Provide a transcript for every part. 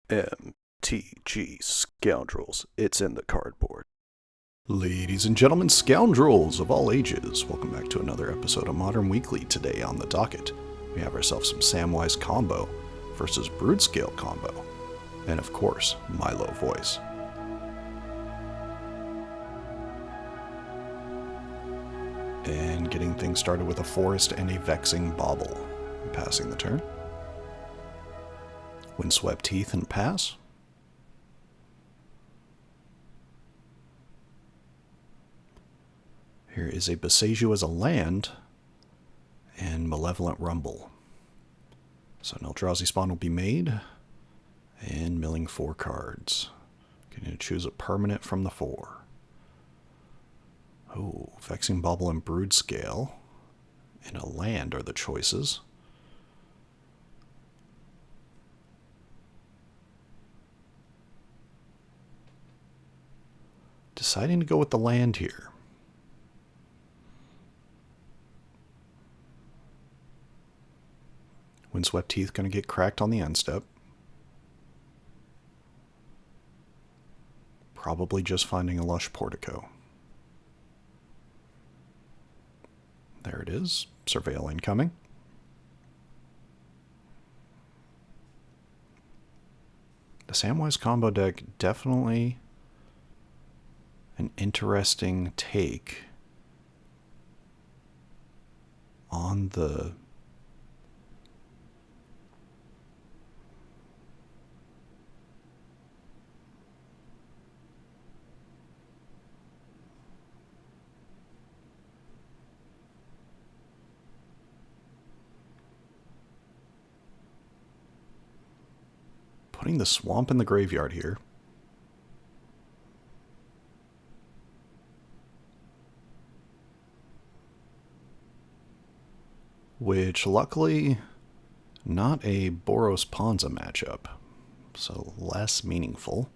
MTG Scoundrels, it's in the cardboard. Ladies and gentlemen, scoundrels of all ages, welcome back to another episode of Modern Weekly. Today on the docket, we have ourselves some Samwise Combo versus Broodscale Combo, and of course, my low voice. And getting things started with a forest and a vexing bauble. Passing the turn. Windswept Heath and pass. Here is a Besage as a land and Malevolent Rumble. So an Eldrazi spawn will be made and milling 4 cards. Going to choose a permanent from the 4. Oh, Vexing Bauble and Broodscale and a land are the choices. Deciding to go with the land here. Windswept Heath going to get cracked on the end step. Probably just finding a lush portico. There it is. Surveil incoming. The Samwise Combo deck definitely an interesting take on the putting the swamp in the graveyard here. Which, luckily, not a Boros Ponza matchup, so less meaningful.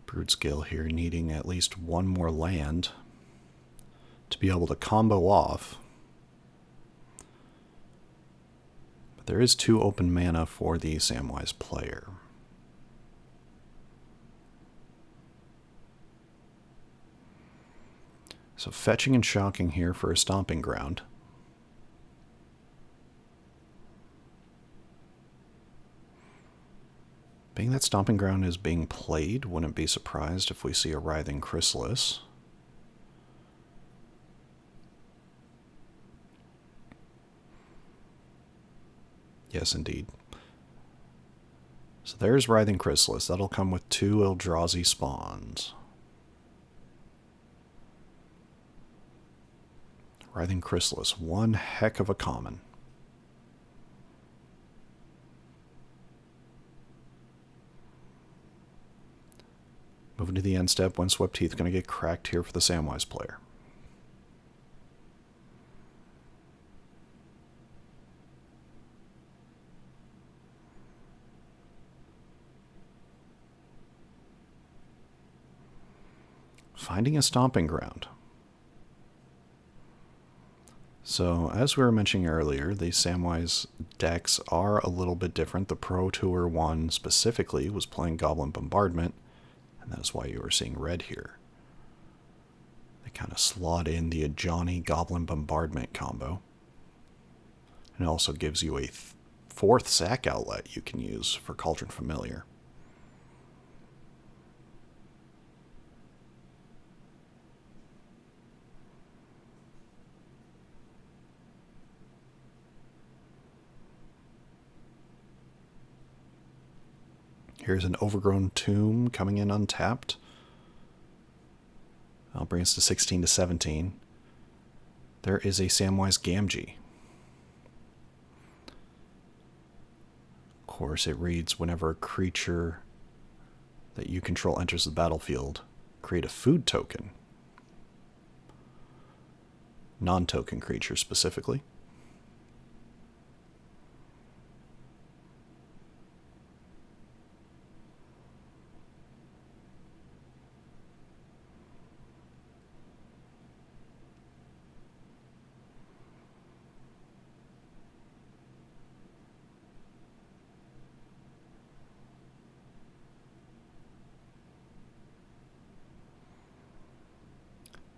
Broodscale here needing at least one more land to be able to combo off. But there is 2 open mana for the Samwise player. So fetching and shocking here for a stomping ground. Being that Stomping Ground is being played, wouldn't be surprised if we see a Writhing Chrysalis. Yes, indeed. So there's Writhing Chrysalis. That'll come with 2 Eldrazi spawns. Writhing Chrysalis, one heck of a common. Moving to the end step, Windswept Heath going to get cracked here for the Samwise player. Finding a stomping ground. So, as we were mentioning earlier, the Samwise decks are a little bit different. The Pro Tour one specifically was playing Goblin Bombardment, and that's why you were seeing red here. They kind of slot in the Ajani Goblin Bombardment combo. And it also gives you a 4th sack outlet you can use for Cauldron Familiar. Here's an Overgrown Tomb coming in untapped. That'll bring us to 16 to 17. There is a Samwise Gamgee. Of course, it reads whenever a creature that you control enters the battlefield, create a food token. Non-token creature specifically.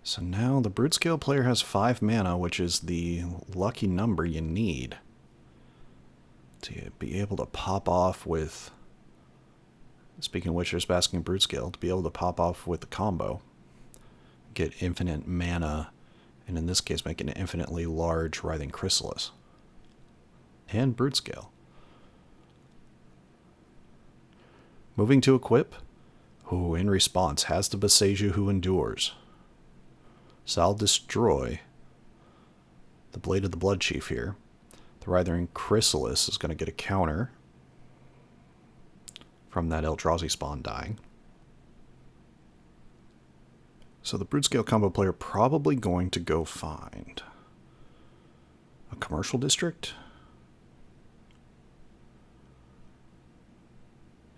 So now the Broodscale player has 5 mana, which is the lucky number you need to be able to pop off with, speaking of which, there's Basking Broodscale, to be able to pop off with the combo, get infinite mana, and in this case make an infinitely large Writhing Chrysalis. And Broodscale. Moving to equip, who in response has the Boseiju who endures. So I'll destroy the Blade of the Bloodchief here. The Writhing Chrysalis is going to get a counter from that Eldrazi spawn dying. So the Broodscale Combo player probably going to go find a commercial district.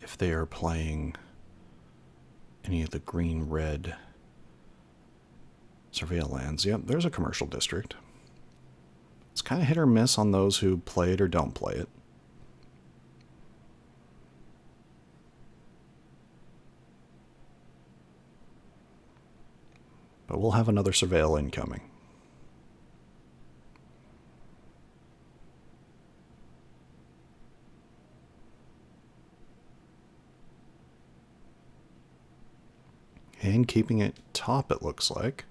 If they are playing any of the green-red Surveil lands. Yep, there's a commercial district. It's kind of hit or miss on those who play it or don't play it. But we'll have another Surveil incoming. And keeping it top, it looks like.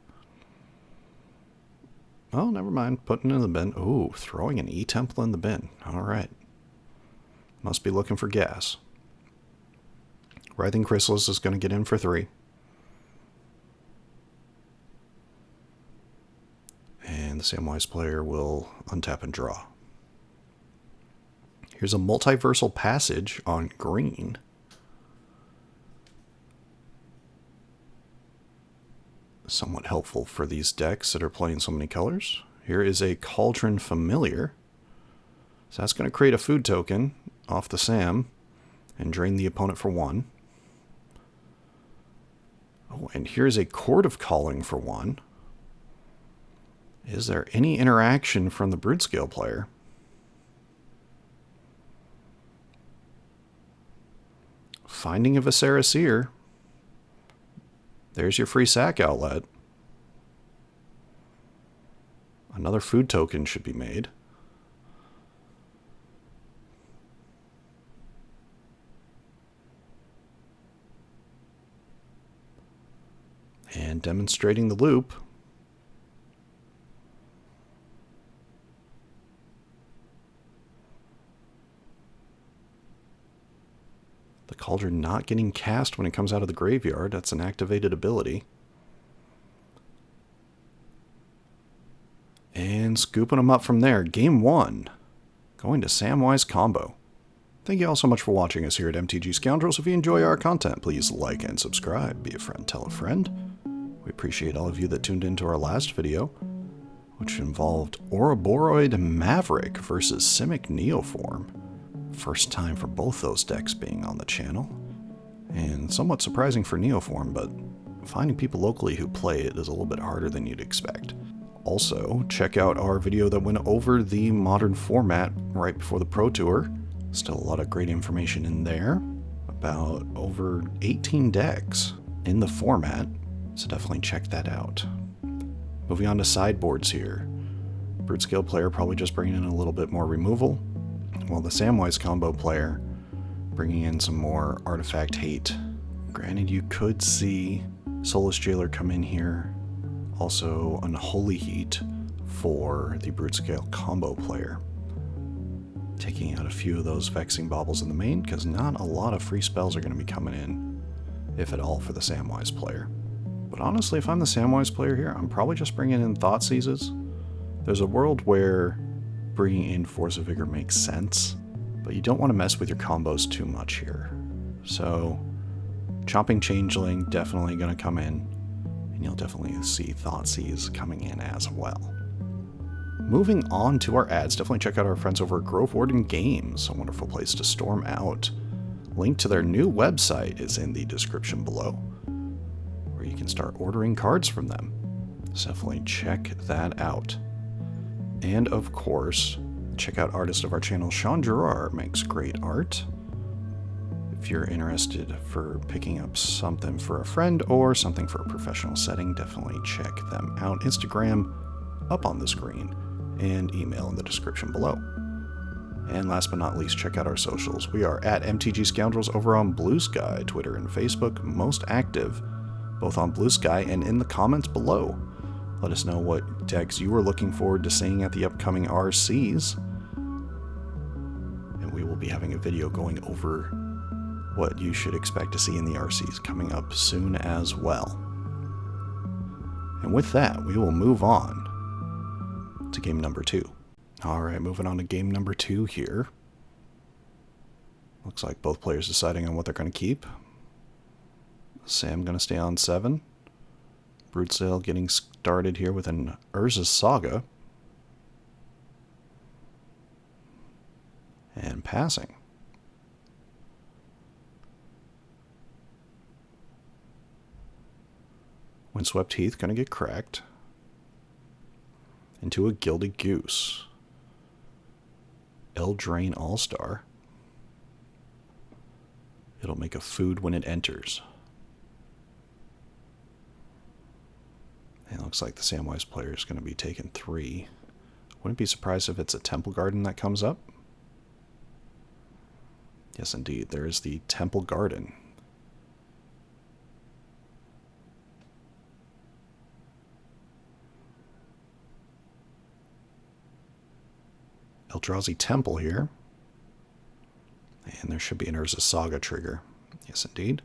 Oh, never mind. Putting it in the bin. Ooh, throwing an E-Temple in the bin. All right. Must be looking for gas. Writhing Chrysalis is going to get in for 3. And the Samwise player will untap and draw. Here's a Multiversal Passage on green. Somewhat helpful for these decks that are playing so many colors. Here is a Cauldron Familiar. So that's going to create a food token off the Sam and drain the opponent for 1. Oh, and here's a Chord of Calling for 1. Is there any interaction from the Broodscale player? Finding a Viscera Seer. There's your free sack outlet. Another food token should be made. And demonstrating the loop. The Cauldron not getting cast when it comes out of the graveyard. That's an activated ability. And scooping them up from there. Game 1. Going to Samwise Combo. Thank you all so much for watching us here at MTG Scoundrels. If you enjoy our content, please like and subscribe. Be a friend, tell a friend. We appreciate all of you that tuned into our last video, which involved Ouroboros Maverick versus Simic Neoform. First time for both those decks being on the channel. And somewhat surprising for Neoform, but finding people locally who play it is a little bit harder than you'd expect. Also, check out our video that went over the modern format right before the Pro Tour. Still a lot of great information in there. About over 18 decks in the format, so definitely check that out. Moving on to sideboards here. Broodscale player probably just bringing in a little bit more removal, while the Samwise Combo player bringing in some more artifact hate. Granted, you could see Soulless Jailer come in here. Also, Unholy Heat for the Broodscale Combo player. Taking out a few of those Vexing Baubles in the main, because not a lot of free spells are going to be coming in, if at all, for the Samwise player. But honestly, if I'm the Samwise player here, I'm probably just bringing in Thoughtseizes. There's a world where bringing in Force of Vigor makes sense, but you don't want to mess with your combos too much here. So, Chomping Changeling definitely going to come in, and you'll definitely see Thoughtseize coming in as well. Moving on to our ads, definitely check out our friends over at Grove Warden Games, a wonderful place to storm out. Link to their new website is in the description below, where you can start ordering cards from them. So definitely check that out. And of course, check out artist of our channel, Sean Gerard, makes great art. If you're interested for picking up something for a friend or something for a professional setting, definitely check them out. Instagram up on the screen and email in the description below. And last but not least, check out our socials. We are at MTGScoundrels over on Blue Sky, Twitter and Facebook, most active, both on Blue Sky and in the comments below. Let us know what decks you are looking forward to seeing at the upcoming RCs. And we will be having a video going over what you should expect to see in the RCs coming up soon as well. And with that, we will move on to game number 2. Alright, moving on to game number 2 here. Looks like both players deciding on what they're going to keep. Sam going to stay on 7. Broodscale getting started here with an Urza Saga. And passing. Windswept Heath going to get cracked into a Gilded Goose. Eldraine All-Star. It'll make a food when it enters. And it looks like the Samwise player is going to be taking 3. Wouldn't be surprised if it's a Temple Garden that comes up. Yes, indeed. There is the Temple Garden. Eldrazi Temple here. And there should be an Urza Saga trigger. Yes, indeed.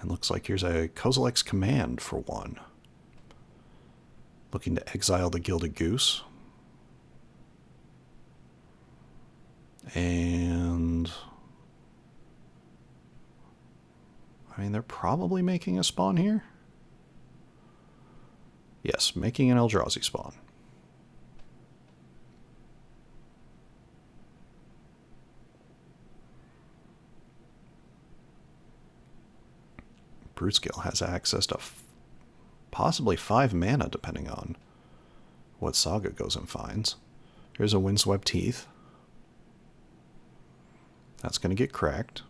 And looks like here's a Kozilek's Command for 1. Looking to exile the Gilded Goose. And I mean, they're probably making a spawn here. Yes, making an Eldrazi spawn. Broodscale has access to possibly 5 mana, depending on what Saga goes and finds. Here's a Windswept Heath. That's going to get cracked.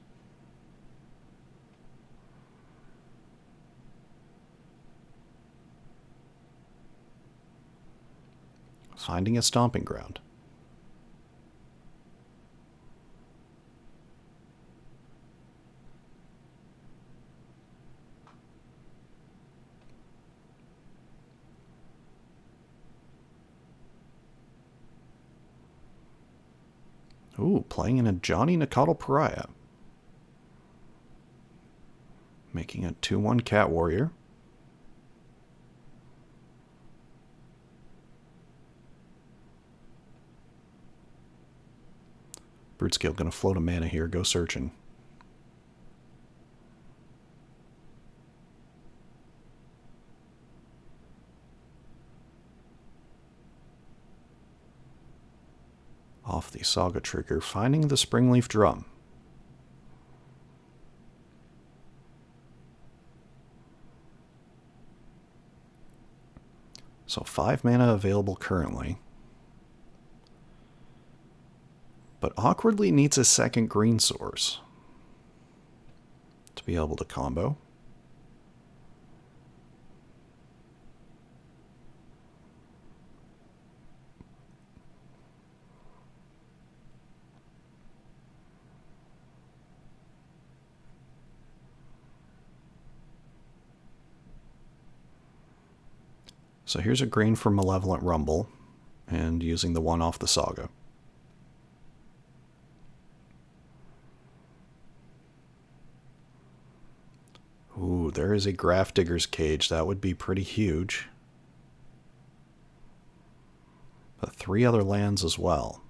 Finding a Stomping Ground. Ooh, playing in a Johnny Nakatl Pariah. Making a 2/1 Cat Warrior. Broodscale gonna float a mana here, go searching. Off the Saga trigger, finding the Springleaf Drum. So 5 mana available currently. But awkwardly needs a second green source to be able to combo. So here's a green for Malevolent Rumble, and using the 1 off the Saga. Ooh, there is a Grafdigger's Cage. That would be pretty huge. But 3 other lands as well.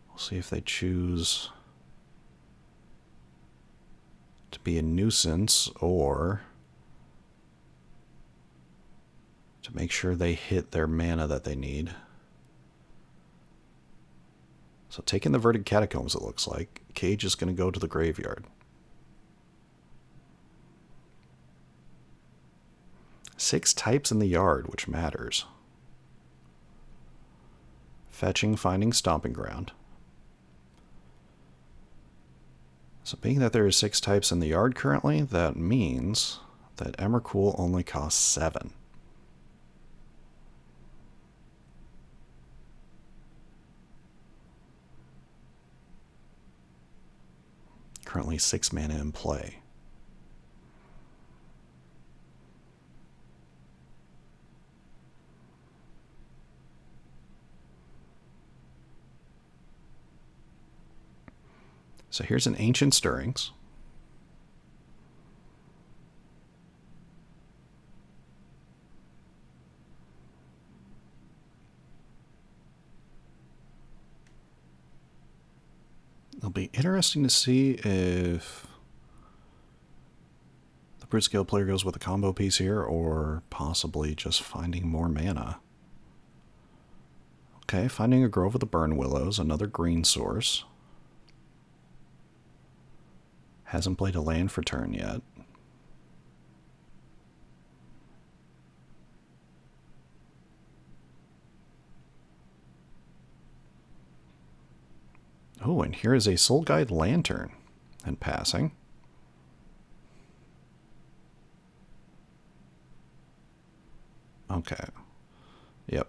We'll see if they choose to be a nuisance or to make sure they hit their mana that they need. So taking the Verdant Catacombs, it looks like, Cage is going to go to the graveyard. Six types in the yard, which matters. Fetching, finding, stomping ground. So being that there are 6 types in the yard currently, that means that Emrakul only costs 7. Currently 6 mana in play. So here's an Ancient Stirrings. It'll be interesting to see if the Broodscale player goes with a combo piece here, or possibly just finding more mana. Okay, finding a Grove of the Burn Willows, another green source. Hasn't played a land for turn yet. Oh, and here is a Soul Guide Lantern and passing. Okay. Yep.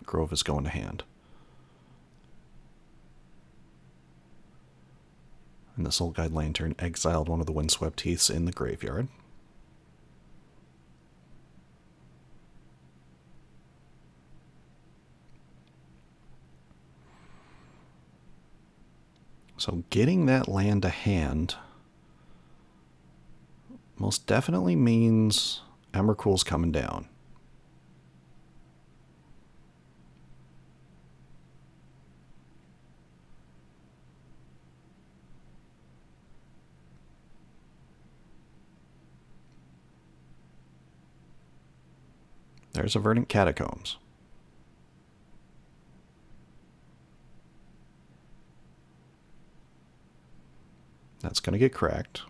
Grove is going to hand. And the Soul Guide Lantern exiled one of the Windswept Heaths in the graveyard. So getting that land to hand most definitely means Emrakul's coming down. There's a Verdant Catacombs. That's going to get cracked.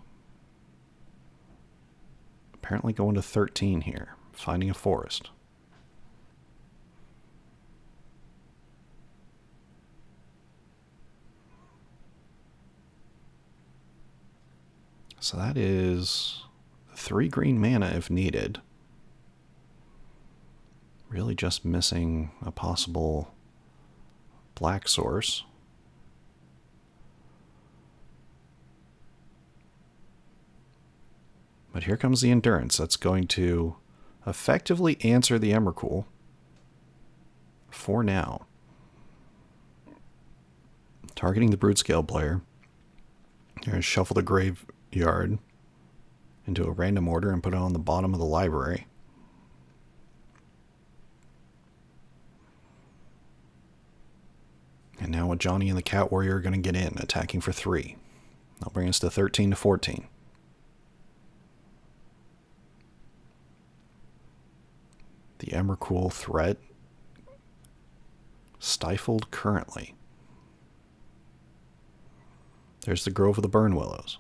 Apparently going to 13 here. Finding a forest. So that is 3 green mana if needed. Really just missing a possible black source. But here comes the Endurance. That's going to effectively answer the Emrakul for now. Targeting the Broodscale player. You're going to shuffle the graveyard into a random order and put it on the bottom of the library. And now a Johnny and the Cat Warrior are going to get in, attacking for 3. That'll bring us to 13 to 14. The Emrakul threat stifled currently. There's the Grove of the Burn Willows.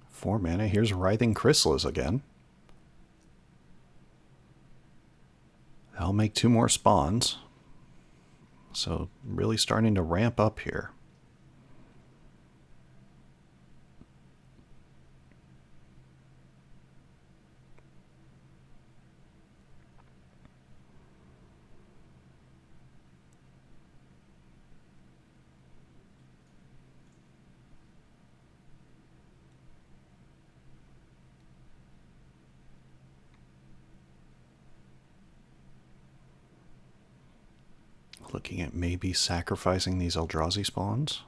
Four mana. Here's Writhing Chrysalis again. I'll make 2 more spawns. So really starting to ramp up here. Looking at maybe sacrificing these Eldrazi spawns.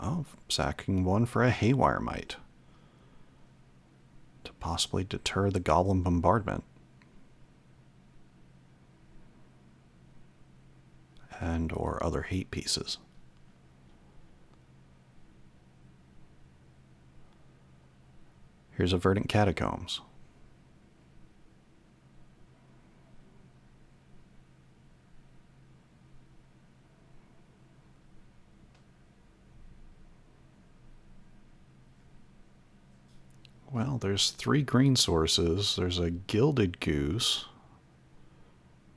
Oh, sacking one for a Haywire Mite. To possibly deter the Goblin Bombardment. and or other hate pieces. Here's a Verdant Catacombs. Well, there's 3 green sources. There's a Gilded Goose.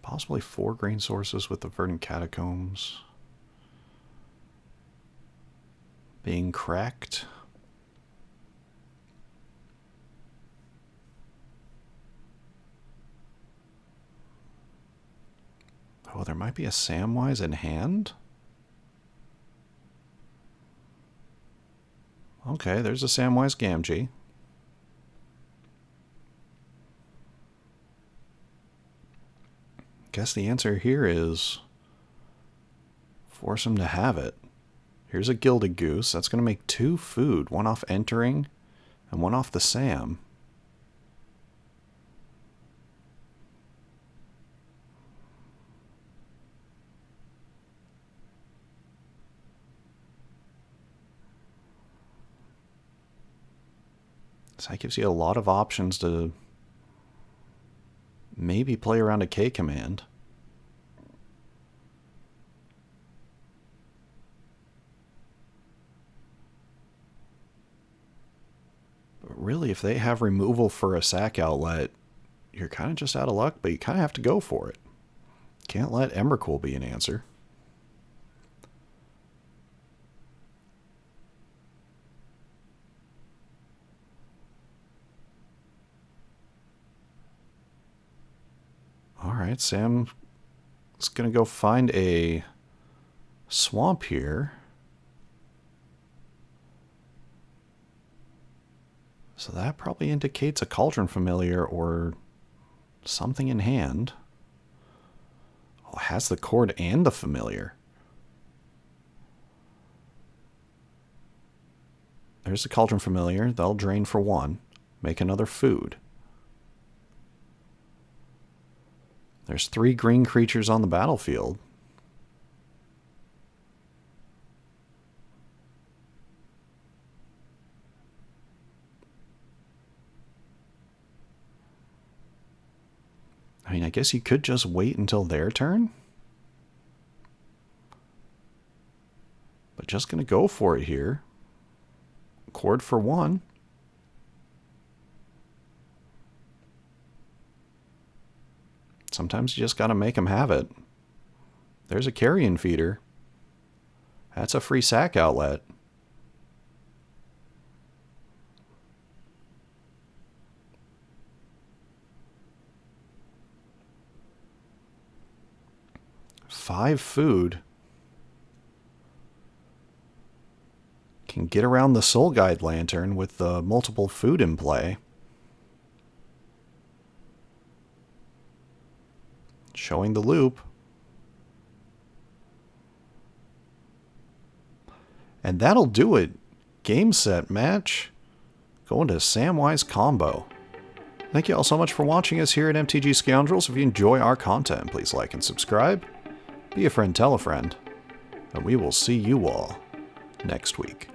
Possibly 4 green sources with the Verdant Catacombs being cracked. Oh, there might be a Samwise in hand? Okay, there's a Samwise Gamgee. Guess the answer here is force him to have it. Here's a Gilded Goose. That's going to make 2 food. 1 off entering and 1 off the Sam. So that gives you a lot of options to maybe play around a K command. But really, if they have removal for a sack outlet, you're kind of just out of luck, but you kind of have to go for it. Can't let Emrakul be an answer. Alright, Sam's going to go find a swamp here. So that probably indicates a Cauldron Familiar or something in hand. Oh, it has the Cord and the Familiar. There's the Cauldron Familiar. They'll drain for 1. Make another food. There's 3 green creatures on the battlefield. I mean, I guess you could just wait until their turn. But just going to go for it here. Cord for 1. Sometimes you just got to make them have it. There's a Carrion Feeder. That's a free sack outlet. Five food. Can get around the Soul Guide Lantern with the multiple food in play. Showing the loop. And that'll do it. Game, set, match. Going to Samwise Combo. Thank you all so much for watching us here at MTG Scoundrels. If you enjoy our content, please like and subscribe. Be a friend, tell a friend. And we will see you all next week.